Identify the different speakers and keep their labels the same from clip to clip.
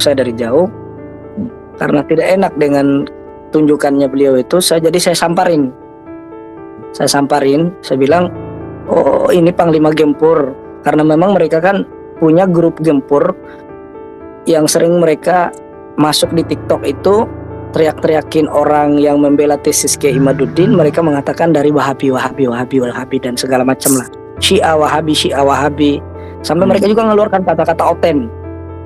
Speaker 1: saya dari jauh. Karena tidak enak dengan tunjukannya beliau itu, jadi saya samparin. Saya bilang, oh ini Panglima Gempur. Karena memang mereka kan punya grup Gempur yang sering mereka masuk di TikTok itu teriak-teriakin orang yang membela tesis Kiai Imaduddin. Mereka mengatakan dari Wahabi dan segala macam lah. Syiah Wahabi. Sampai mereka juga mengeluarkan kata-kata oten.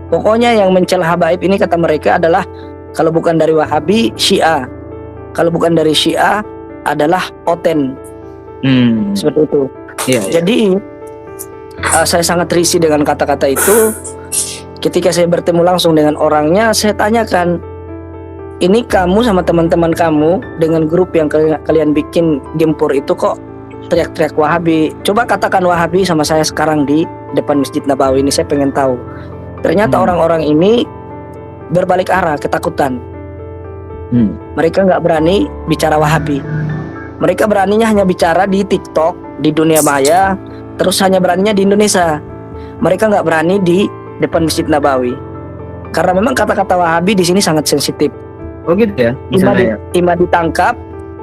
Speaker 1: Pokoknya yang mencela habaib ini kata mereka adalah kalau bukan dari Wahabi, Syiah. Kalau bukan dari Syiah adalah oten. Seperti itu. Jadi saya sangat risih dengan kata-kata itu. Ketika saya bertemu langsung dengan orangnya, saya tanyakan, ini kamu sama teman-teman kamu dengan grup yang kalian bikin Gempur itu kok teriak-teriak Wahabi? Coba katakan Wahabi sama saya sekarang di depan Masjid Nabawi ini, saya pengen tahu. Ternyata orang-orang ini berbalik arah, ketakutan. Mereka nggak berani bicara Wahabi. Mereka beraninya hanya bicara di TikTok, di dunia maya, terus hanya beraninya di Indonesia. Mereka nggak berani di depan Masjid Nabawi. Karena memang kata-kata Wahabi di sini sangat sensitif.
Speaker 2: Oh gitu ya?
Speaker 1: Ima ditangkap,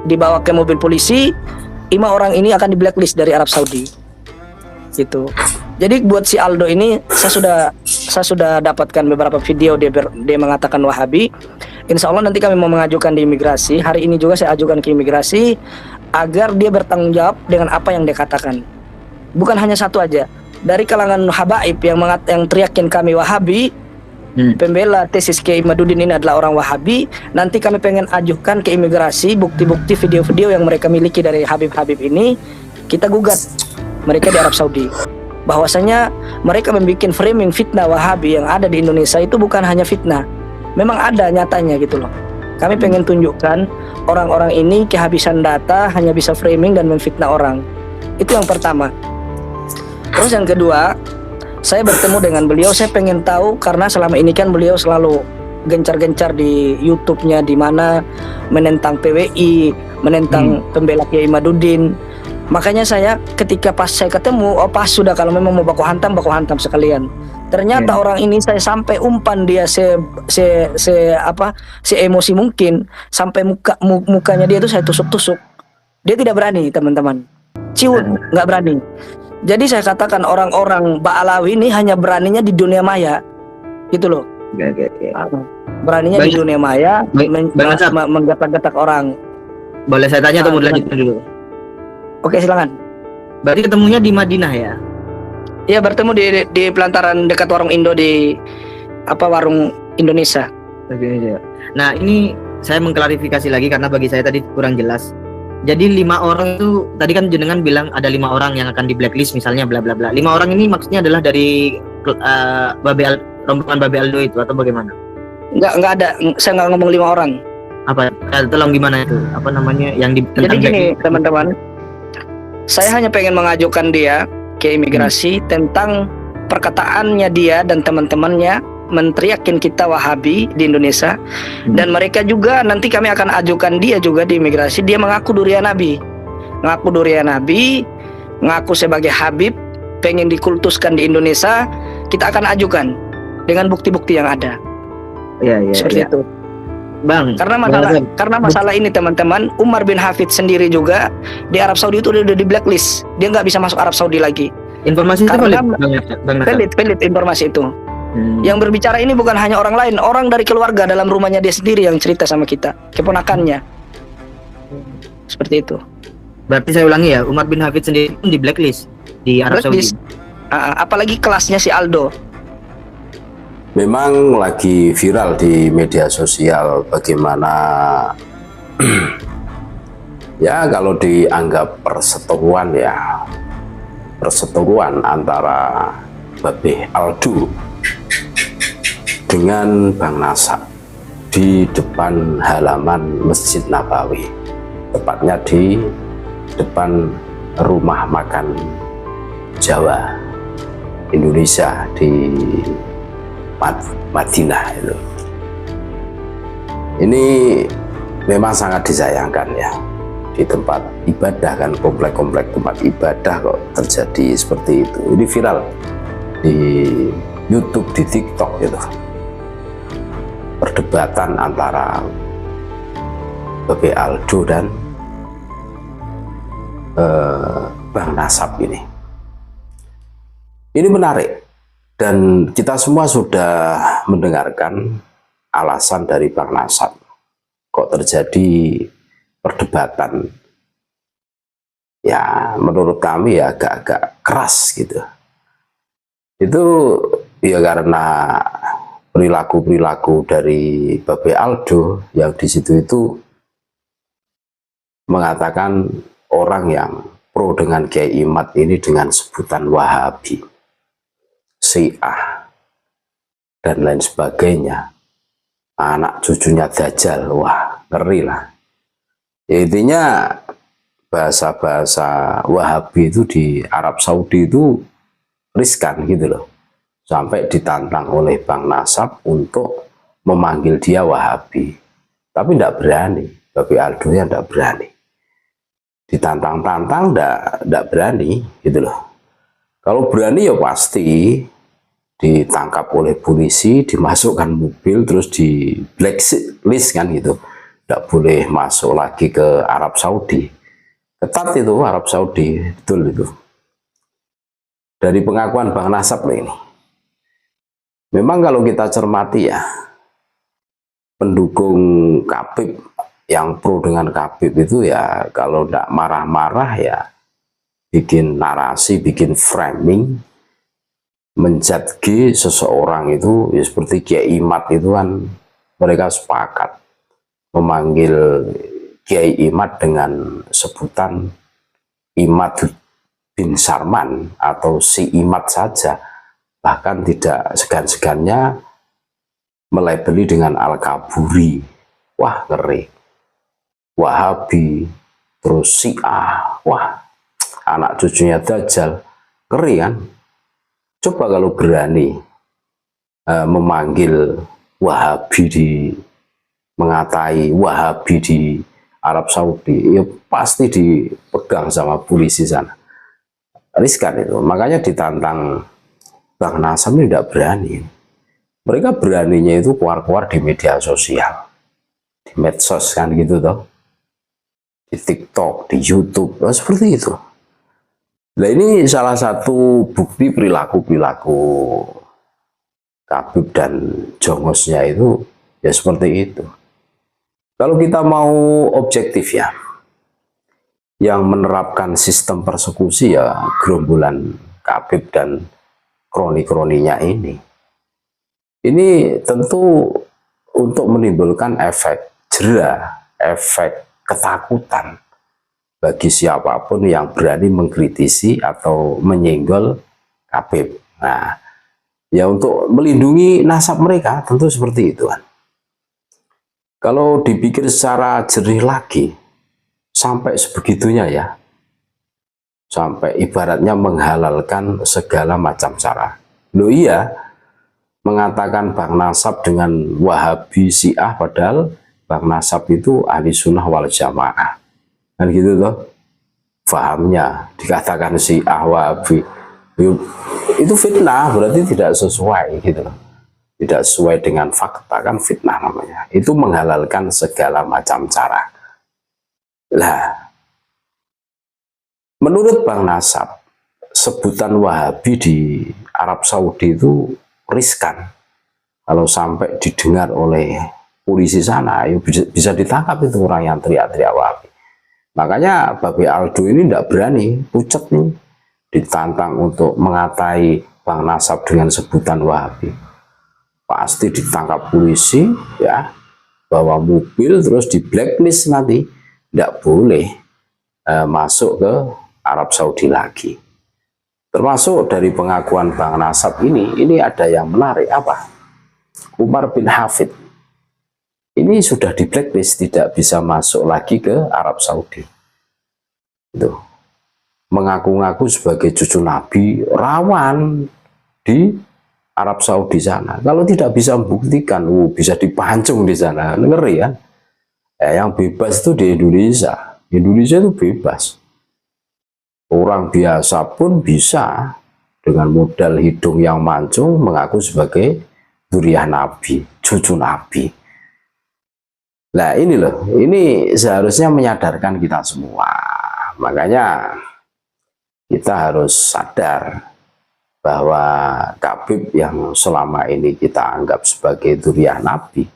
Speaker 1: dibawa ke mobil polisi, Ima orang ini akan di blacklist dari Arab Saudi. Gitu. Jadi buat si Aldo ini saya sudah dapatkan beberapa video dia mengatakan Wahabi. Insya Allah nanti kami mau mengajukan di imigrasi. Hari ini juga saya ajukan ke imigrasi agar dia bertanggung jawab dengan apa yang dia katakan. Bukan hanya satu aja. Dari kalangan habaib yang teriakin kami Wahabi, pembela tesis Kiai Imaduddin ini adalah orang Wahabi. Nanti kami pengen ajukan ke imigrasi bukti-bukti video-video yang mereka miliki dari Habib-Habib ini. Kita gugat mereka di Arab Saudi. Bahwasanya mereka membuat framing fitnah Wahabi yang ada di Indonesia itu bukan hanya fitnah. Memang ada nyatanya gitu loh. Kami pengen tunjukkan orang-orang ini kehabisan data, hanya bisa framing dan memfitnah orang. Itu yang pertama. Terus yang kedua, saya bertemu dengan beliau, saya pengen tahu karena selama ini kan beliau selalu gencar-gencar di YouTube-nya di mana menentang PWI, menentang pembela Kiai Imaduddin. Makanya saya ketika pas saya ketemu, oh pas sudah kalau memang mau baku hantam sekalian. Ternyata orang ini saya sampai umpan dia se emosi mungkin sampai mukanya dia itu saya tusuk-tusuk. Dia tidak berani, teman-teman. Ciut, nggak berani. Jadi saya katakan orang-orang Ba'alawi ini hanya beraninya di dunia maya. Gitu loh. Beraninya di dunia maya menggatak-gatak orang.
Speaker 2: Boleh saya tanya atau mau lanjutkan dulu?
Speaker 1: Oke, silakan.
Speaker 2: Berarti ketemunya di Madinah ya?
Speaker 1: Iya, bertemu di pelantaran dekat warung Indo di warung Indonesia.
Speaker 2: Nah, ini saya mengklarifikasi lagi karena bagi saya tadi kurang jelas. Jadi 5 orang itu tadi kan jenengan bilang ada 5 orang yang akan di blacklist misalnya bla bla bla. 5 orang ini maksudnya adalah dari rombongan Babe Aldo itu atau bagaimana?
Speaker 1: Enggak ada. Saya nggak ngomong 5 orang.
Speaker 2: Apa? Tolong gimana itu? Apa namanya yang di
Speaker 1: Jadi gini, teman-teman. Saya hanya pengen mengajukan dia ke imigrasi tentang perkataannya dia dan teman-temannya menteriakin kita Wahabi di Indonesia. Dan mereka juga nanti kami akan ajukan dia juga di imigrasi. Dia mengaku durian Nabi, ngaku sebagai Habib, pengen dikultuskan di Indonesia. Kita akan ajukan dengan bukti-bukti yang ada. Seperti itu,
Speaker 2: Bang.
Speaker 1: Karena masalah ini teman-teman, Umar bin Hafid sendiri juga di Arab Saudi itu udah di blacklist. Dia nggak bisa masuk Arab Saudi lagi.
Speaker 2: Informasi itu
Speaker 1: pelit informasi itu. Yang berbicara ini bukan hanya orang lain, orang dari keluarga dalam rumahnya dia sendiri yang cerita sama kita, keponakannya. Seperti itu.
Speaker 2: Berarti saya ulangi ya, Umar bin Hafid sendiri pun di blacklist di Arab Saudi.
Speaker 1: Apalagi kelasnya si Aldo.
Speaker 3: Memang lagi viral di media sosial bagaimana ya kalau dianggap perseteruan antara Babe Aldo dengan Bang Nasab di depan halaman Masjid Nabawi, tepatnya di depan rumah makan Jawa Indonesia di Madinah itu. Ini memang sangat disayangkan ya, di tempat ibadah kan, komplek-komplek tempat ibadah kok terjadi seperti itu. Ini viral di YouTube, di TikTok gitu. perdebatan antara Babe Aldo dan Bang Nasab ini. Ini menarik dan kita semua sudah mendengarkan alasan dari Bang Nasab kok terjadi perdebatan ya menurut kami ya agak-agak keras gitu. Itu ya karena perilaku-perilaku dari Babe Aldo yang di situ itu mengatakan orang yang pro dengan Kiai Imad ini dengan sebutan Wahabi, Syiah, dan lain sebagainya, anak cucunya Dajjal. Wah, ngeri lah. Ya, intinya bahasa-bahasa Wahabi itu di Arab Saudi itu riskan gitu loh, sampai ditantang oleh Bang Nasab untuk memanggil dia Wahabi, tapi tidak berani. Babe Aldo nya tidak berani, ditantang-tantang tidak berani gitu loh. Kalau berani ya pasti ditangkap oleh polisi, dimasukkan mobil, terus di blacklist kan gitu, tidak boleh masuk lagi ke Arab Saudi. Ketat itu Arab Saudi, betul itu. Dari pengakuan Bang Nasab ini, memang kalau kita cermati ya, pendukung Khabib yang pro dengan Khabib itu ya kalau tidak marah-marah ya bikin narasi, bikin framing, menjudge seseorang itu ya seperti Kiai Imad itu kan mereka sepakat memanggil Kiai Imad dengan sebutan Imad bin Sarman atau si Imad saja, bahkan tidak segan-segannya melabeli dengan Al-Kaburi. Wah, ngeri. Wahabi, terus Syiah, wah, anak cucunya Dajjal, ngeri kan? Coba kalau berani memanggil Wahabi, mengatai Wahabi di Arab Saudi, ya pasti dipegang sama polisi sana. Riskan itu, makanya ditantang Bang Nasab ini tidak berani. Mereka beraninya itu keluar-keluar di media sosial, di medsos kan gitu toh, di TikTok, di YouTube, seperti itu. Nah ini salah satu bukti perilaku-perilaku Khabib dan jongosnya itu ya seperti itu. Kalau kita mau objektif ya, yang menerapkan sistem persekusi ya gerombolan Khabib dan kroni-kroninya ini. Ini tentu untuk menimbulkan efek jera, efek ketakutan bagi siapapun yang berani mengkritisi atau menyenggol Khabib. Nah, ya untuk melindungi nasab mereka tentu seperti itu kan. Kalau dipikir secara jernih lagi, sampai sebegitunya ya, sampai ibaratnya menghalalkan segala macam cara. Loh iya, mengatakan Bang Nasab dengan Wahabi Syiah, padahal Bang Nasab itu ahli sunnah wal jamaah. Kan gitu toh, fahamnya dikatakan Syiah Wahabi. Itu fitnah, berarti tidak sesuai gitu loh. Tidak sesuai dengan fakta, kan fitnah namanya. Itu menghalalkan segala macam cara. Lah, menurut Bang Nasab, sebutan Wahabi di Arab Saudi itu riskan. Kalau sampai didengar oleh polisi sana, ya bisa ditangkap itu orang yang teriak-teriak Wahabi. Makanya Babe Aldo ini tidak berani, pucat nih, ditantang untuk mengatai Bang Nasab dengan sebutan Wahabi. Pasti ditangkap polisi, ya, bawa mobil terus di blacklist nanti, tidak boleh masuk ke Arab Saudi lagi. Termasuk dari pengakuan Bang Nasab ini ada yang menarik apa? Umar bin Hafid ini sudah di blacklist, tidak bisa masuk lagi ke Arab Saudi. Itu mengaku-ngaku sebagai cucu Nabi, rawan di Arab Saudi sana. Kalau tidak bisa membuktikan, bisa dipancung di sana, ngeri kan? Yang bebas itu di Indonesia. Indonesia itu bebas. Orang biasa pun bisa dengan modal hidung yang mancung mengaku sebagai zuriyah Nabi, cucu Nabi. Nah ini loh, ini seharusnya menyadarkan kita semua. Makanya kita harus sadar bahwa Khabib yang selama ini kita anggap sebagai dzurriyyah Nabi,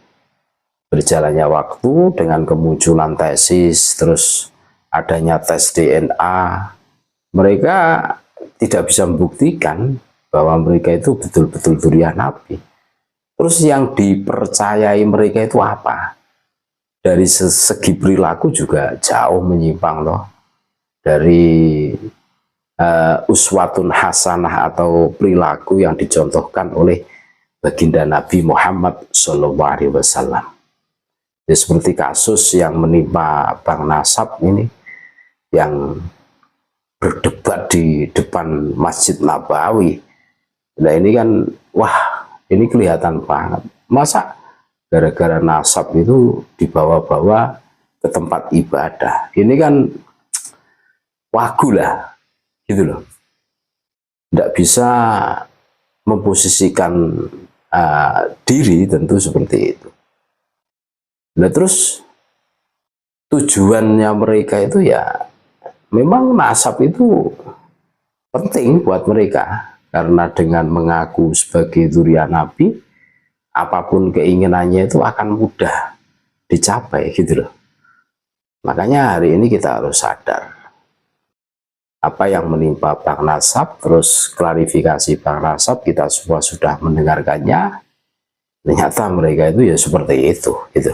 Speaker 3: berjalannya waktu dengan kemunculan tesis, terus adanya tes DNA, mereka tidak bisa membuktikan bahwa mereka itu betul-betul dzurriyyah Nabi. Terus yang dipercayai mereka itu apa? Dari segi perilaku juga jauh menyimpang loh dari uswatun hasanah atau perilaku yang dicontohkan oleh baginda Nabi Muhammad SAW. Ya, seperti kasus yang menimpa Bang Nasab ini, yang berdebat di depan Masjid Nabawi. Nah ini kan, wah ini kelihatan banget. Masa gara-gara nasab itu dibawa-bawa ke tempat ibadah? Ini kan wagu lah, gitu loh. Tidak bisa memposisikan diri tentu seperti itu. Nah terus tujuannya mereka itu ya memang nasab itu penting buat mereka, karena dengan mengaku sebagai dzurriyyah Nabi, apapun keinginannya itu akan mudah dicapai gitu loh. Makanya hari ini kita harus sadar apa yang menimpa Bang Nasab, terus klarifikasi Bang Nasab kita semua sudah mendengarkannya. Ternyata mereka itu ya seperti itu gitu.